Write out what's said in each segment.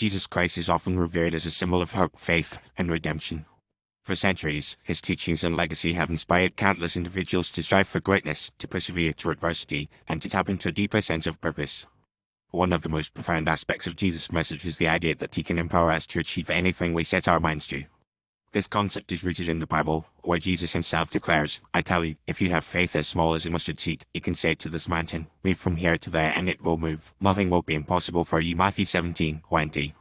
Jesus Christ is often revered as a symbol of hope, faith, and redemption. For centuries, his teachings and legacy have inspired countless individuals to strive for greatness, to persevere through adversity, and to tap into a deeper sense of purpose. One of the most profound aspects of Jesus' message is the idea that he can empower us to achieve anything we set our minds to. This concept is rooted in the Bible, where Jesus himself declares, "I tell you, if you have faith as small as a mustard seed, you can say to this mountain, 'Move from here to there,' and it will move. Nothing will be impossible for you." Matthew 17:20.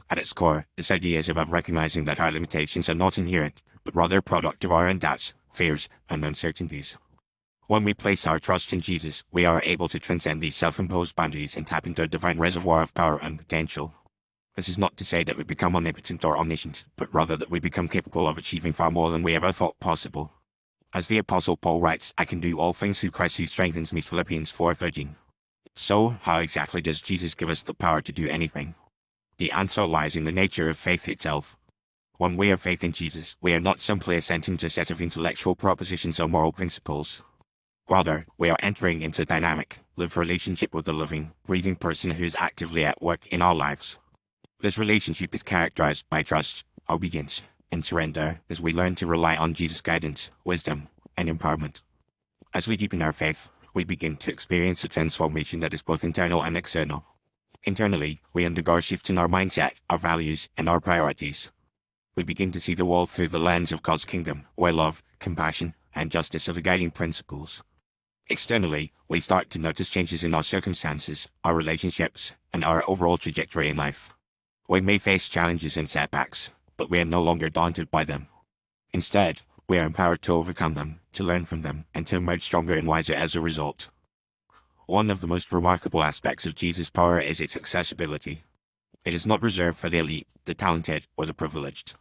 At its core, this idea is about recognizing that our limitations are not inherent, but rather a product of our own doubts, fears, and uncertainties. When we place our trust in Jesus, we are able to transcend these self-imposed boundaries and tap into a divine reservoir of power and potential. This is not to say that we become omnipotent or omniscient, but rather that we become capable of achieving far more than we ever thought possible. As the Apostle Paul writes, "I can do all things through Christ who strengthens me." Philippians 4:13. So, how exactly does Jesus give us the power to do anything? The answer lies in the nature of faith itself. When we have faith in Jesus, we are not simply assenting to a set of intellectual propositions or moral principles. Rather, we are entering into a dynamic, live relationship with the living, breathing person who is actively at work in our lives. This relationship is characterized by trust, obedience, and surrender as we learn to rely on Jesus' guidance, wisdom, and empowerment. As we deepen our faith, we begin to experience a transformation that is both internal and external. Internally, we undergo a shift in our mindset, our values, and our priorities. We begin to see the world through the lens of God's kingdom, where love, compassion, and justice are the guiding principles. Externally, we start to notice changes in our circumstances, our relationships, and our overall trajectory in life. We may face challenges and setbacks, but we are no longer daunted by them. Instead, we are empowered to overcome them, to learn from them, and to emerge stronger and wiser as a result. One of the most remarkable aspects of Jesus' power is its accessibility. It is not reserved for the elite, the talented, or the privileged.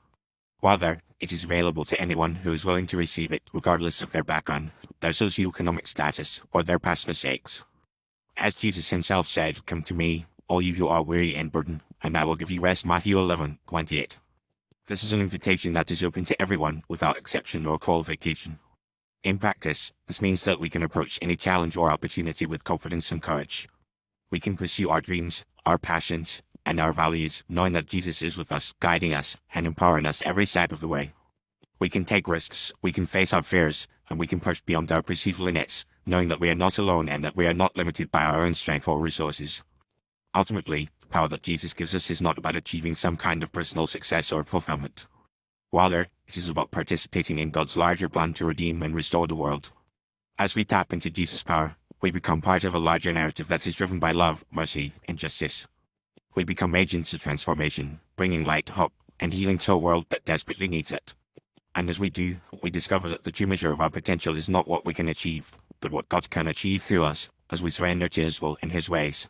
Rather, it is available to anyone who is willing to receive it, regardless of their background, their socioeconomic status, or their past mistakes. As Jesus himself said, "Come to me, all you who are weary and burdened, and I will give you rest." Matthew 11:28. This is an invitation that is open to everyone, without exception or qualification. In practice, this means that we can approach any challenge or opportunity with confidence and courage. We can pursue our dreams, our passions, and our values, knowing that Jesus is with us, guiding us, and empowering us every step of the way. We can take risks, we can face our fears, and we can push beyond our perceived limits, knowing that we are not alone and that we are not limited by our own strength or resources. Ultimately, the power that Jesus gives us is not about achieving some kind of personal success or fulfillment. Rather, it is about participating in God's larger plan to redeem and restore the world. As we tap into Jesus' power, we become part of a larger narrative that is driven by love, mercy, and justice. We become agents of transformation, bringing light, hope, and healing to a world that desperately needs it. And as we do, we discover that the true measure of our potential is not what we can achieve, but what God can achieve through us, as we surrender to His will and His ways.